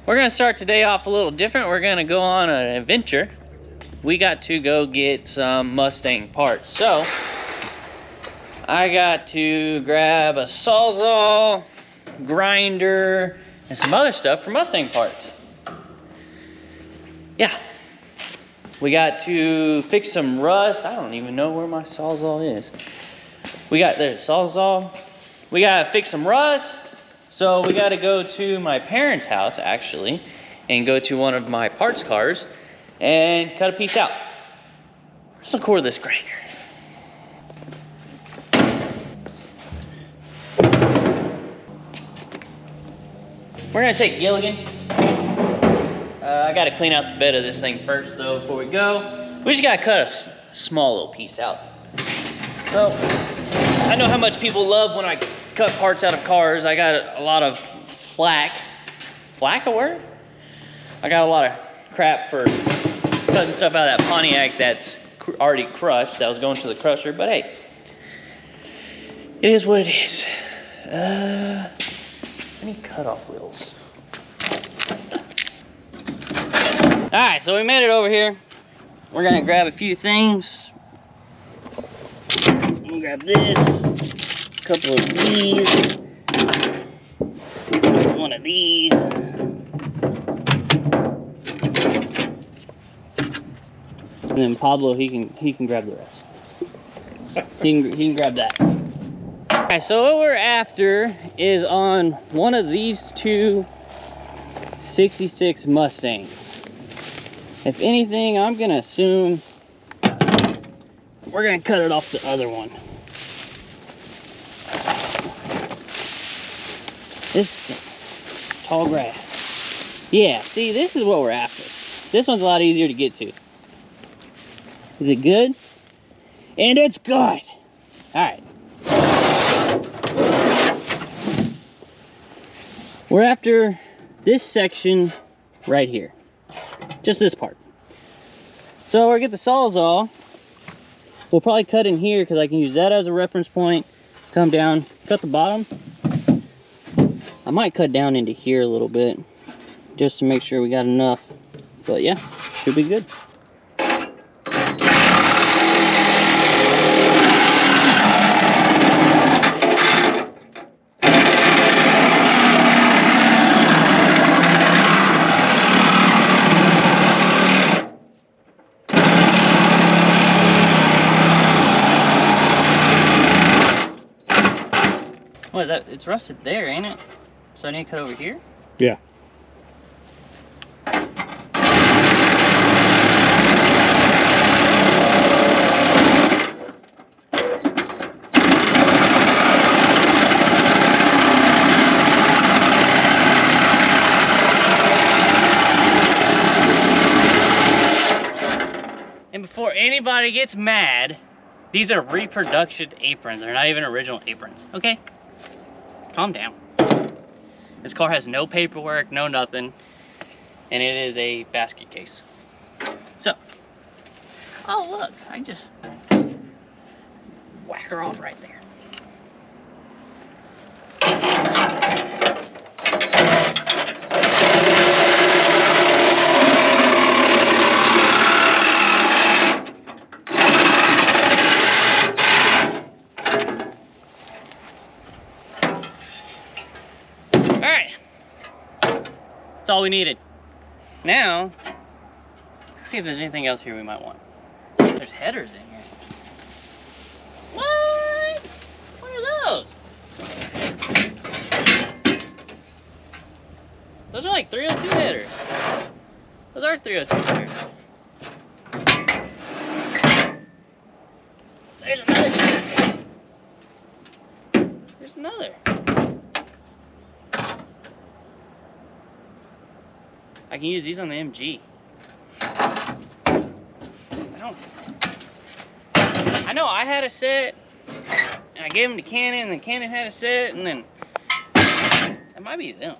We're gonna start today off a little different. We're gonna go on an adventure. We got to go get some Mustang parts. So I got to grab a sawzall, grinder, and some other stuff for Mustang parts. Yeah. We got to fix some rust. I don't even know where my sawzall is. We got the sawzall. We gotta fix some rust. So we gotta go to my parents' house actually and go to one of my parts cars and cut a piece out. Let's record this grinder. We're gonna take Gilligan. I gotta clean out the bed of this thing first though before we go. We just gotta cut a small little piece out. So, I know how much people love when I cut parts out of cars. I got a lot of flack. Flack a word? I got a lot of crap for cutting stuff out of that Pontiac that's already crushed. That was going to the crusher, but hey. It is what it is. I need cutoff wheels. Alright, so we made it over here. We're gonna grab a few things. We'll grab this, a couple of these, one of these. And then Pablo, he can grab the rest. He can grab that. Alright, so what we're after is on one of these two 66 Mustangs. If anything, I'm gonna assume we're gonna cut it off the other one. This tall grass. Yeah, see, this is what we're after. This one's a lot easier to get to. Is it good? And it's good. All right. We're after this section right here. Just this part. So we'll get the sawzall. We'll probably cut in here because I can use that as a reference point. Come down, cut the bottom. I might cut down into here a little bit just to make sure we got enough. But yeah, should be good. What, it's rusted there, ain't it? So I need to cut over here? Yeah. And before anybody gets mad, these are reproduction aprons. They're not even original aprons, okay? Calm down. This car has no paperwork, no nothing, and it is a basket case. So, oh look, I just whack her off right there. That's all we needed. Now, let's see if there's anything else here we might want. There's headers in here. What? What are those? Those are like 302 headers. Those are 302 headers. There's another. There's another. I can use these on the MG. I know I had a set, and I gave them to Canon, and then Canon had a set, and then it might be them.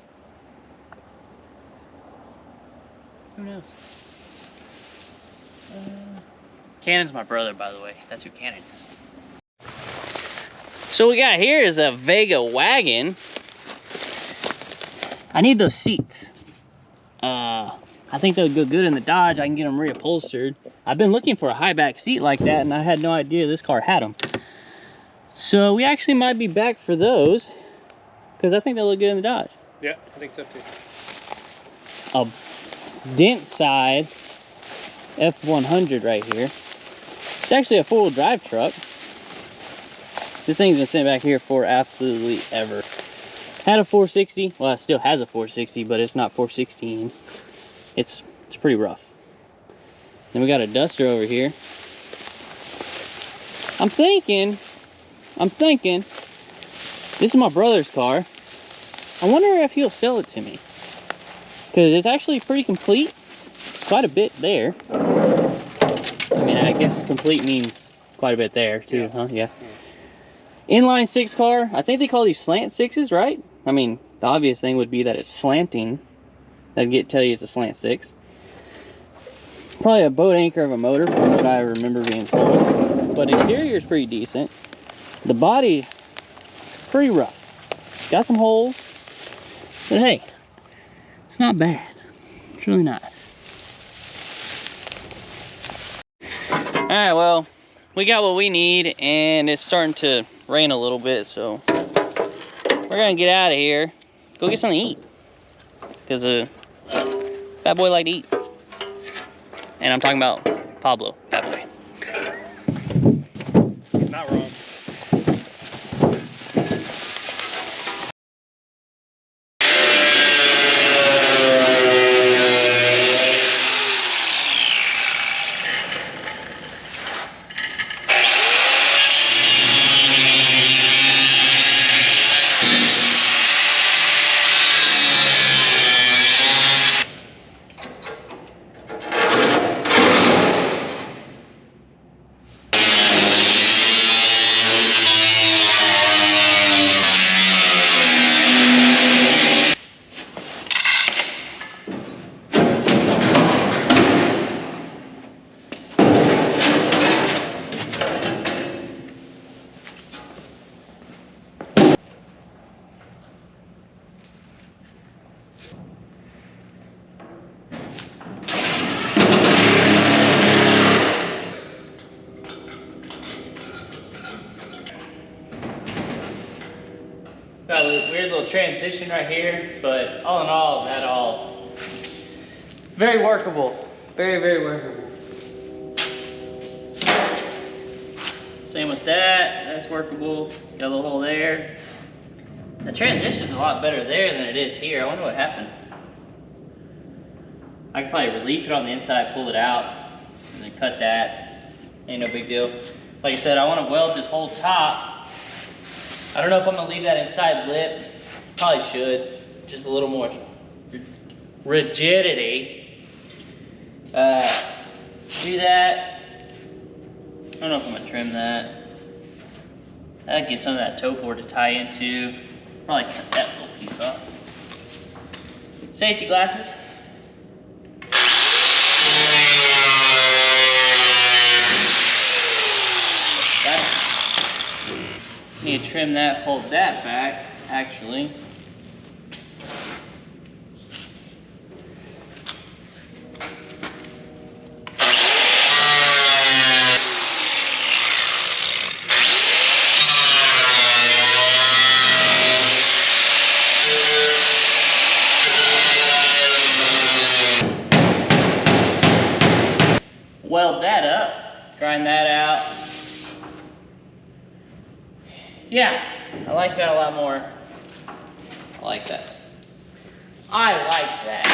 Who knows? Canon's my brother, by the way. That's who Canon is. So we got here is a Vega wagon. I need those seats. I think they'll go good in the Dodge. I can get them reupholstered. I've been looking for a high back seat like that, and I had no idea this car had them. So we actually might be back for those, because I think they look good in the Dodge. Yeah, I think so too. A dent side F100 right here. It's actually a four-wheel drive truck. This thing's been sitting back here for absolutely ever. Had a 460. Well, it still has a 460, but it's not 416. It's pretty rough. Then we got a Duster over here. I'm thinking, this is my brother's car. I wonder if he'll sell it to me, because it's actually pretty complete. It's quite a bit there. I mean, I guess complete means quite a bit there too, yeah. Huh? Yeah. Inline six car. I think they call these slant sixes, right? I mean, the obvious thing would be that it's slanting. That'd tell you it's a slant six. Probably a boat anchor of a motor from what I remember being told. But interior is pretty decent. The body, pretty rough. Got some holes. But hey, it's not bad. It's really not. Alright, well, we got what we need, and it's starting to rain a little bit, so we're gonna get out of here. Go get something to eat. Because fat boy like to eat. And I'm talking about Pablo, fat boy. Not wrong. Got a weird little transition right here, but all in all, that all very workable. Very, very workable. Same with that, that's workable. Got a little hole there. The transition's a lot better there than it is here. I wonder what happened. I could probably relief it on the inside, pull it out, and then cut that. Ain't no big deal. Like I said, I want to weld this whole top. I don't know if I'm gonna leave that inside lip. Probably should. Just a little more rigidity. Do that. I don't know if I'm gonna trim that. I'd get some of that toe board to tie into. Probably cut that little piece off. Safety glasses. Need to trim that, fold that back, actually. Weld that up, grind that out. Yeah, I like that a lot more. I like that. I like that.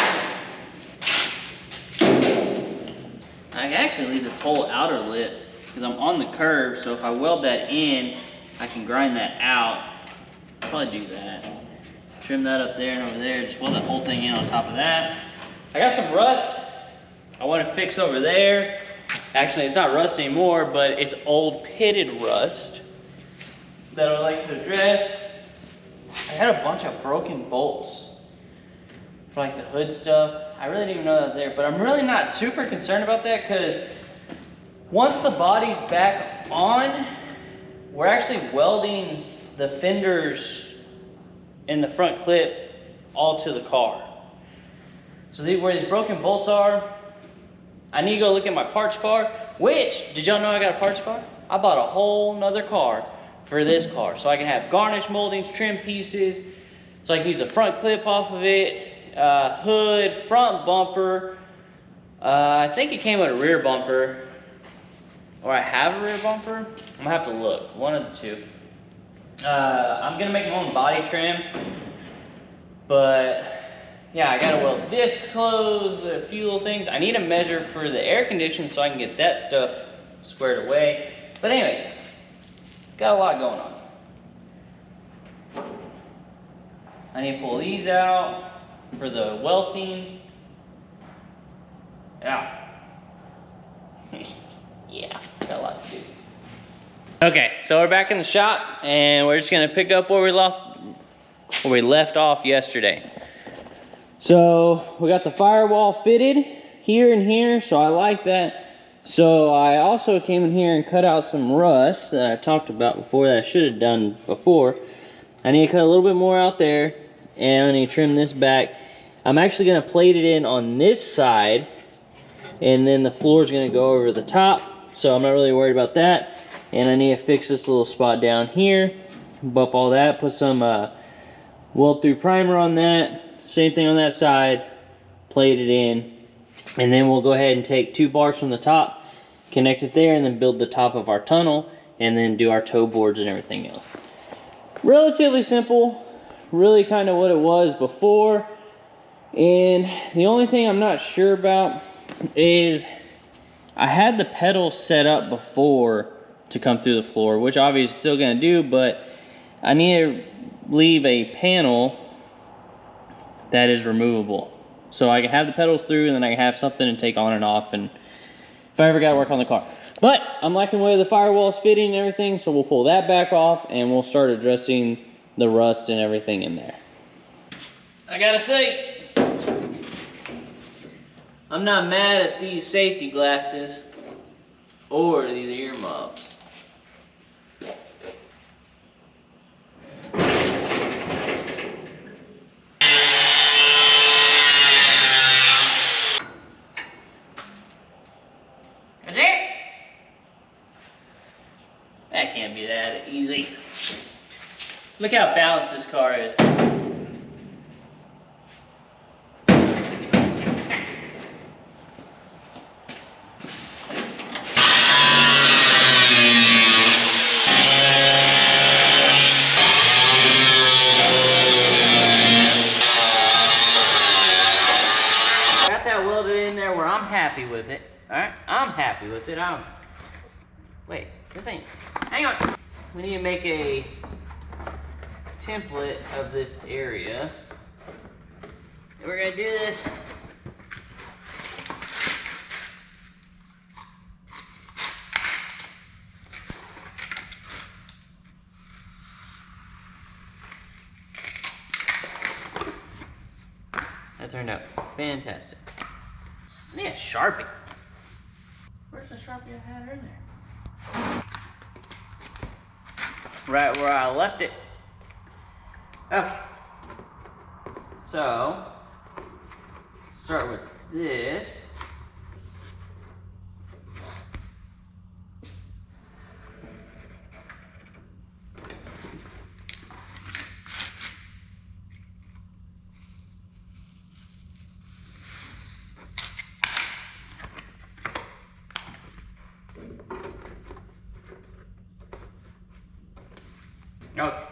I can actually leave this whole outer lip because I'm on the curve, so if I weld that in, I can grind that out. I'll probably do that. Trim that up there and over there, just weld that whole thing in on top of that. I got some rust I want to fix over there. Actually, it's not rust anymore, but it's old pitted rust that I would like to address. I had a bunch of broken bolts for like the hood stuff. I really didn't even know that was there, but I'm really not super concerned about that because once the body's back on, we're actually welding the fenders in the front clip all to the car. So where these broken bolts are, I need to go look at my parts car, which, did y'all know I got a parts car? I bought a whole nother car for this car. So I can have garnish moldings, trim pieces, so I can use a front clip off of it, hood, front bumper. I think it came with a rear bumper, or I have a rear bumper. I'm gonna have to look, one of the two. I'm gonna make my own body trim, but yeah, I gotta weld this closed, a few little things. I need a measure for the air conditioner so I can get that stuff squared away. But anyways, got a lot going on. I need to pull these out for the welting. Yeah. Yeah, got a lot to do. Okay, so we're back in the shop and we're just gonna pick up where we left off yesterday. So we got the firewall fitted here and here, so I like that. So I also came in here and cut out some rust that I talked about before that I should have done before. I need to cut a little bit more out there and I need to trim this back. I'm actually gonna plate it in on this side and then the floor is gonna go over the top. So I'm not really worried about that. And I need to fix this little spot down here, buff all that, put some weld through primer on that. Same thing on that side, plate it in, and then we'll go ahead and take 2 bars from the top, connect it there, and then build the top of our tunnel, and then do our toe boards and everything else. Relatively simple, really kind of what it was before. And the only thing I'm not sure about is I had the pedals set up before to come through the floor, which obviously still gonna do, but I need to leave a panel that is removable. So I can have the pedals through and then I can have something to take on and off and if I ever gotta work on the car. But I'm liking the way the firewall's fitting and everything, so we'll pull that back off and we'll start addressing the rust and everything in there. I gotta say, I'm not mad at these safety glasses or these earmuffs. That can't be that easy. Look how balanced this car is. Got that welded in there where I'm happy with it. Alright? I'm happy with it. Wait, this ain't. Hang on. We need to make a template of this area. And we're gonna do this. That turned out fantastic. I need a Sharpie. Where's the Sharpie I had in there? Right where I left it. Okay. So, start with this. Okay.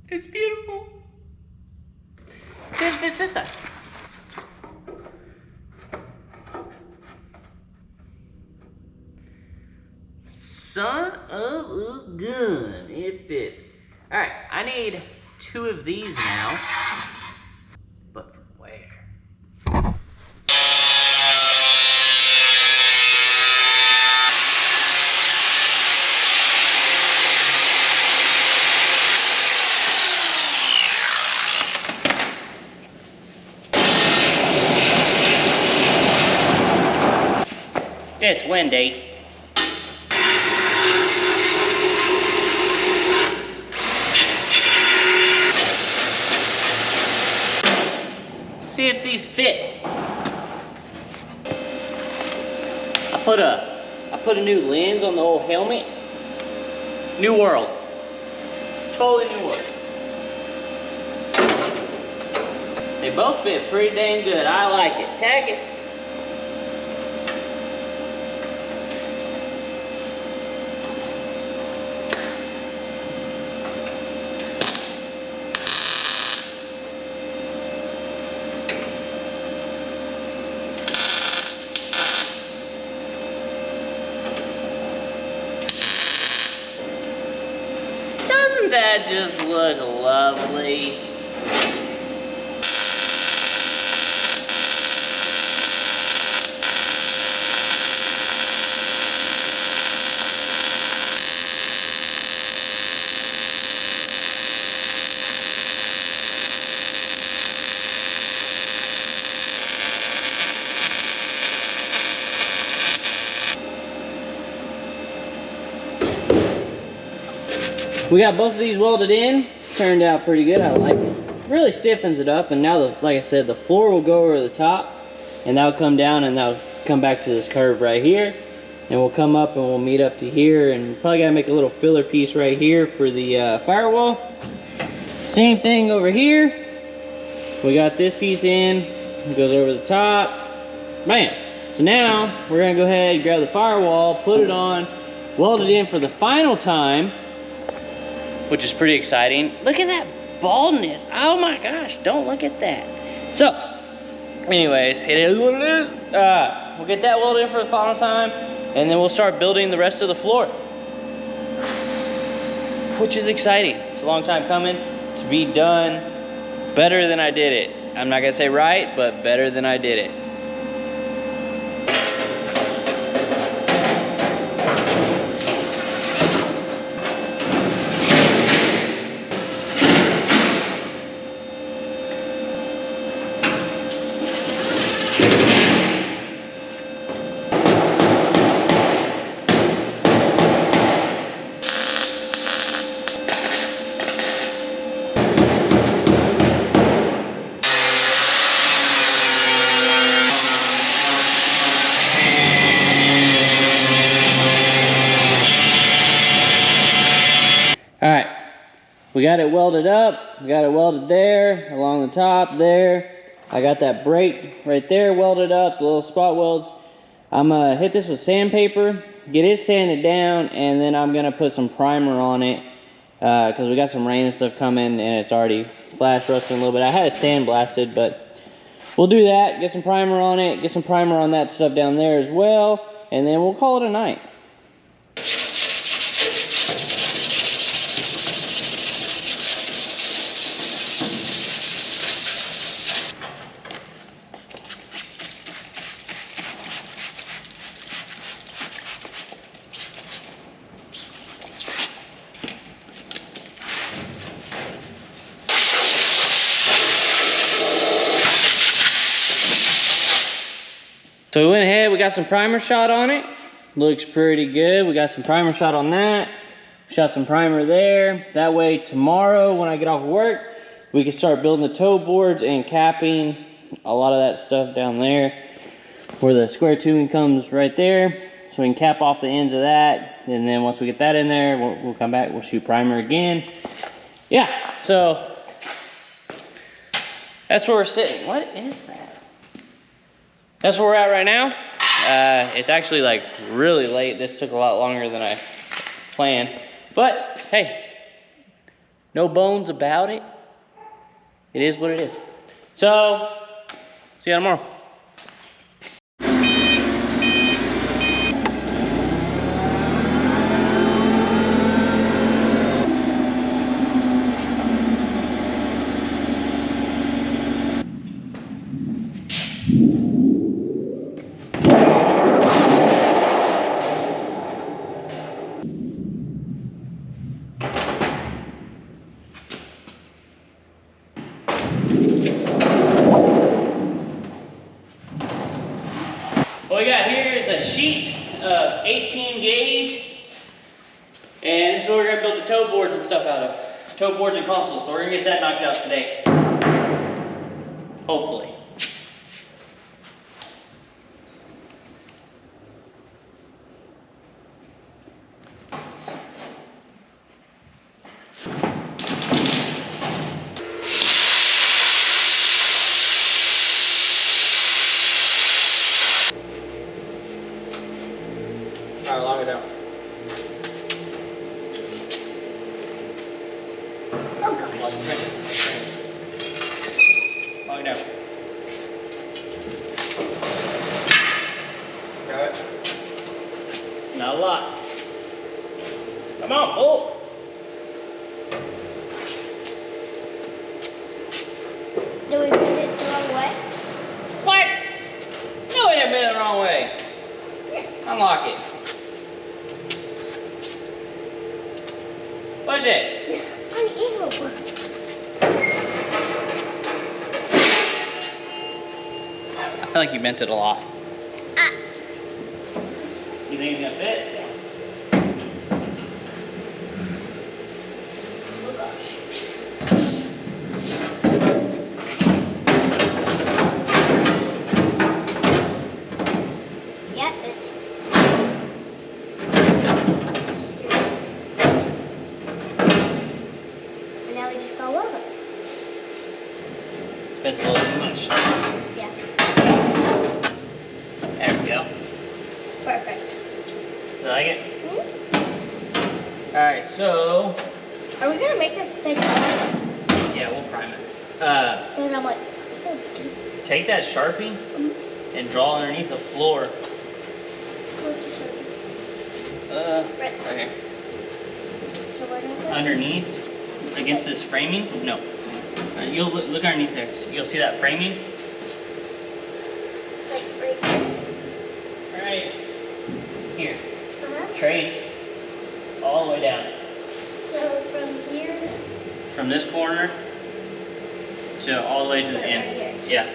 It's beautiful. It's fits this side. Son of a gun, it fits. All right, I need 2 of these now. But from where? It's windy. See if these fit. I put a new lens on the old helmet. New world. Totally new world. They both fit pretty dang good. I like it. Tack it. Doesn't that just look lovely? We got both of these welded in. Turned out pretty good. I like it. Really stiffens it up, and now, like I said, the floor will go over the top, and that'll come down, and that'll come back to this curve right here, and we'll come up and we'll meet up to here, and probably gotta make a little filler piece right here for the firewall. Same thing over here. We got this piece in. It goes over the top. Bam. So now we're gonna go ahead and grab the firewall, put it on, weld it in for the final time, which is pretty exciting. Look at that baldness. Oh my gosh, don't look at that. So, anyways, it is what it is. We'll get that welded in for the final time, and then we'll start building the rest of the floor, which is exciting. It's a long time coming to be done better than I did it. I'm not gonna say right, but better than I did it. All right, we got it welded up. We got it welded there, along the top there. I got that brake right there welded up, the little spot welds. I'm gonna hit this with sandpaper, get it sanded down, and then I'm gonna put some primer on it because we got some rain and stuff coming, and it's already flash rusting a little bit. I had it sandblasted, but we'll do that, get some primer on it, get some primer on that stuff down there as well, and then we'll call it a night. So we went ahead, we got some primer shot on it. Looks pretty good. We got some primer shot on that. Shot some primer there. That way tomorrow when I get off of work, we can start building the toe boards and capping a lot of that stuff down there where the square tubing comes right there. So we can cap off the ends of that. And then once we get that in there, we'll come back, we'll shoot primer again. Yeah, so that's where we're sitting. What is that? That's where we're at right now. It's actually like really late. This took a lot longer than I planned. But hey, no bones about it. It is what it is. So, see you tomorrow. What we got here is a sheet of 18 gauge, and this is what we're gonna build the toe boards and stuff out of. Toe boards and consoles, so we're gonna get that knocked out today. Hopefully. All right, lock it out. Oh gosh. Lock it down. Got it? Not a lot. Come on, pull. Do we put it the wrong way? What? No, we didn't put it the wrong way. Unlock it. Push it. I'm evil. I feel like you bent it a lot. Ah. You think it's gonna fit? Yeah. Oh gosh. Yep, it's. And now we just go over. It's bent a little too much. Yeah. There we go. Perfect. You like it? Hmm? Alright, so Are we gonna make it fake? yeah, we'll prime it. Because I'm like, oh, Take that Sharpie and draw underneath the floor. what's the shape? Right here. So we're gonna go. Underneath, against this framing? No. You'll look underneath there. You'll see that framing? Like right here. Right here. Uh-huh. Trace all the way down. So from here. From this corner to all the way to So the right end. here. Yeah.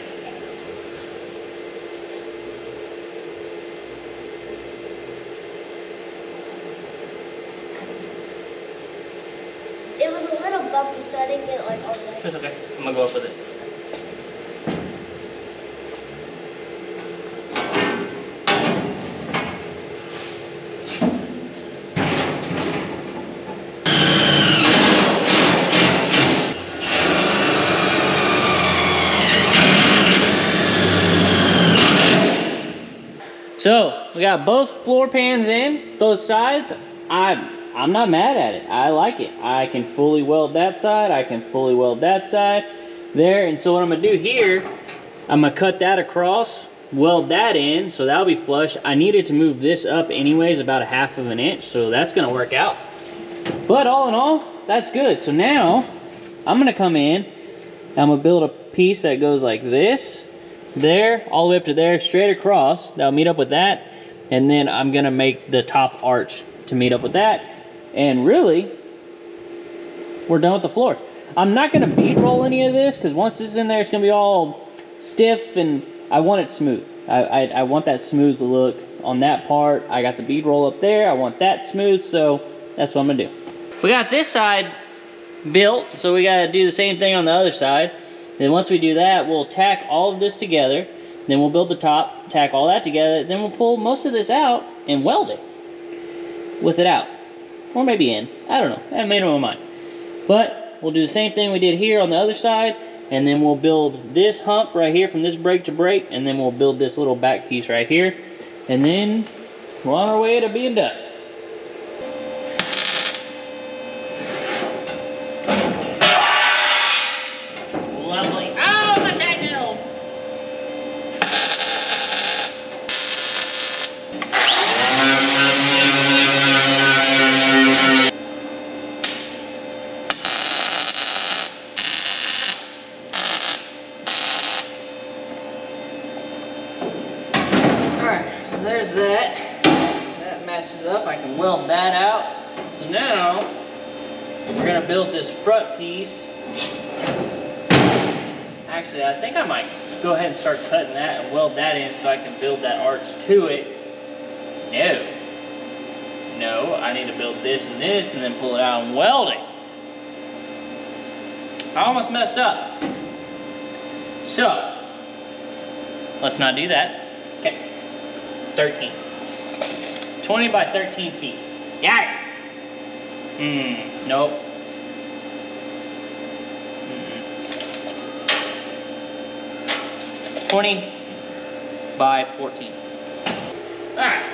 It was a little bumpy, so I didn't get it like all the way. That's okay. I'm gonna go up with it. So we got both floor pans in, both sides. I'm not mad at it. I like it. I can fully weld that side. I can fully weld that side there. And so what I'm gonna do here, I'm gonna cut that across, weld that in, so that'll be flush. I needed to move this up anyways, about 1/2 of an inch, so that's gonna work out. But all in all, that's good. So now I'm gonna come in, I'm gonna build a piece that goes like this, there, all the way up to there, straight across. That'll meet up with that. And then I'm gonna make the top arch to meet up with that. And really, we're done with the floor. I'm not gonna bead roll any of this, because once this is in there, it's gonna be all stiff, and I want it smooth. I want that smooth look on that part. I got the bead roll up there. I want that smooth, so that's what I'm gonna do. We got this side built, so we gotta do the same thing on the other side. Then once we do that, we'll tack all of this together. Then we'll build the top, tack all that together. Then we'll pull most of this out and weld it with it out. Or maybe in. I don't know. I haven't made up my mind. But we'll do the same thing we did here on the other side. And then we'll build this hump right here from this break to break. And then we'll build this little back piece right here. And then we're on our way to being done. Lovely. Oh, my tank! So there's that. That matches up. I can weld that out. So now we're gonna build this front piece. Actually, I think I might go ahead and start cutting that and weld that in so I can build that arch to it. No, I need to build this and then pull it out and weld it. I almost messed up. So, let's not do that. Okay, 13. 20 by 13 piece. Got it. Nope. 20 by 14. All right.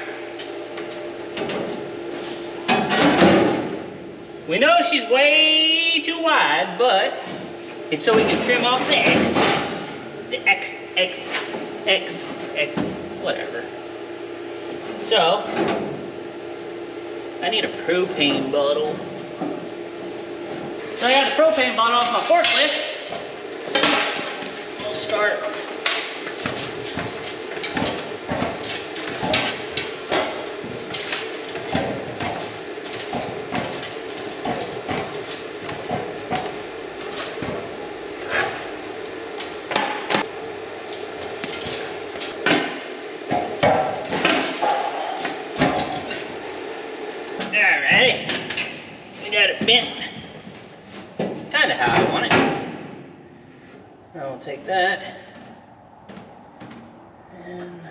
We know she's way too wide, but it's so we can trim off the excess. The X, whatever. So, I need a propane bottle. So I got the propane bottle off my forklift. We'll start. Alrighty, we got it bent, kind of how I want it. I'll take that and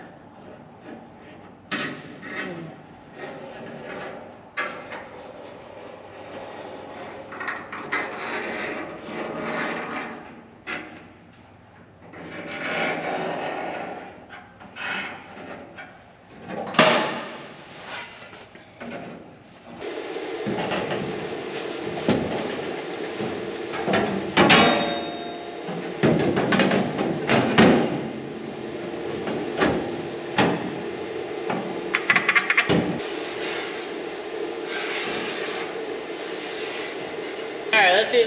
let's see if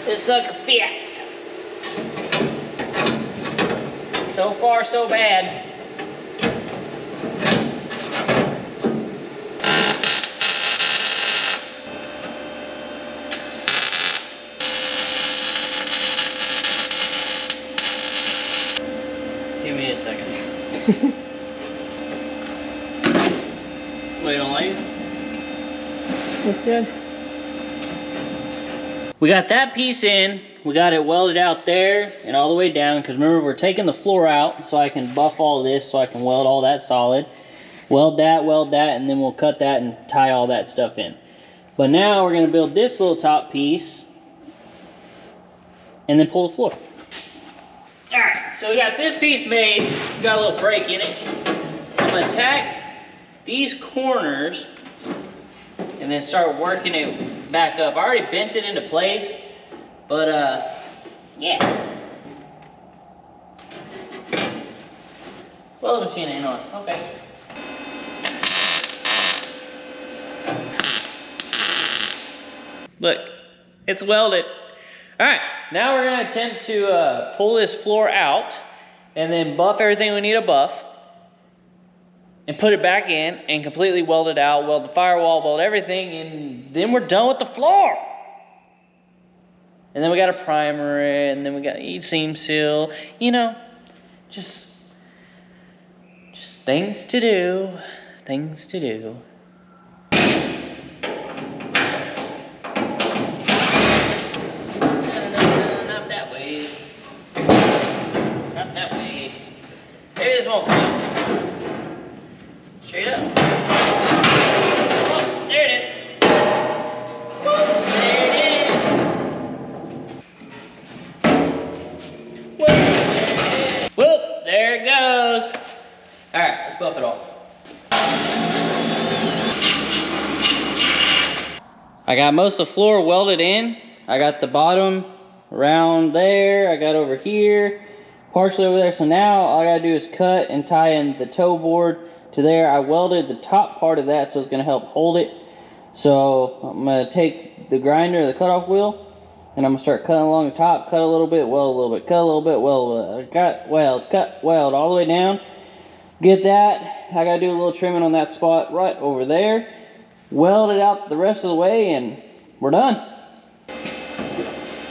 this sucker fits. So far, so bad. Give me a second. Wait, don't like it? Looks good. We got that piece in, we got it welded out there and all the way down, because remember we're taking the floor out so I can buff all this so I can weld all that solid. Weld that, and then we'll cut that and tie all that stuff in. But now we're going to build this little top piece and then pull the floor. Alright, so we got this piece made, got a little break in it. I'm going to tack these corners and then start working it back up. I already bent it into place, but yeah. Welding machine ain't on. Okay. Look, it's welded. All right, now we're gonna attempt to pull this floor out and then buff everything we need to buff and put it back in and completely weld it out, weld the firewall, weld everything, and then we're done with the floor. And then we gotta primer it, and then we gotta seam seal, you know, just things to do, things to do. Not that way. Not that way. Maybe this won't count. Straight up. Oh, there it is. Whoop, there it is. Whoop, there it is. Whoop, there it goes. All right, let's buff it all. I got most of the floor welded in. I got the bottom around there. I got over here, partially over there. So now all I gotta do is cut and tie in the toe board to there. I welded the top part of that, so it's gonna help hold it. So I'm gonna take the grinder, the cutoff wheel, and I'm gonna start cutting along the top, cut a little bit, weld a little bit, cut a little bit, weld, cut, weld, all the way down. Get that. I gotta do a little trimming on that spot right over there. Weld it out the rest of the way and we're done.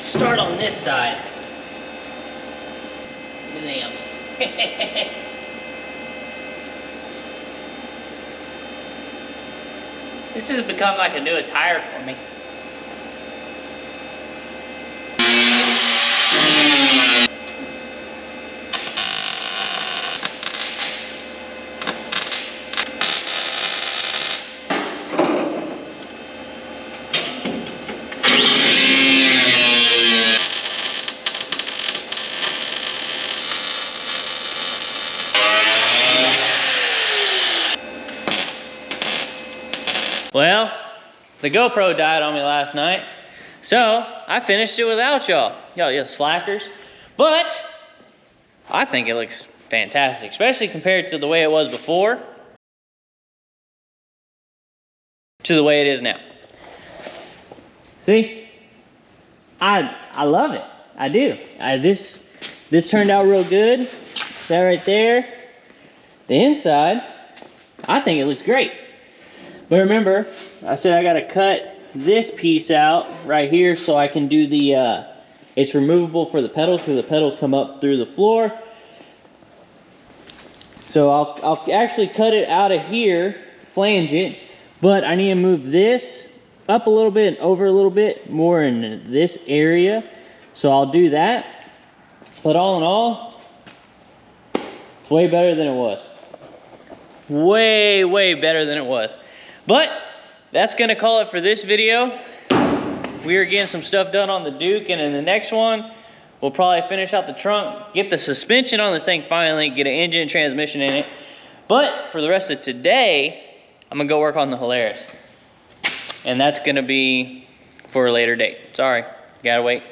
Start on this side. Everything else. This has become like a new attire for me. Well, the GoPro died on me last night, so I finished it without y'all. Y'all slackers. But I think it looks fantastic, especially compared to the way it was before to the way it is now. See? I love it. I do. This turned out real good. That right there. The inside, I think it looks great. But remember, I said I gotta cut this piece out right here so I can do the, it's removable for the pedals because the pedals come up through the floor. So I'll actually cut it out of here, flange it, but I need to move this up a little bit and over a little bit more in this area. So I'll do that. But all in all, it's way better than it was. Way, way better than it was. But that's gonna call it for this video. We are getting some stuff done on the Duke, and in the next one, we'll probably finish out the trunk, get the suspension on this thing finally, get an engine and transmission in it. But for the rest of today, I'm gonna go work on the Polaris. And that's gonna be for a later date. Sorry, gotta wait.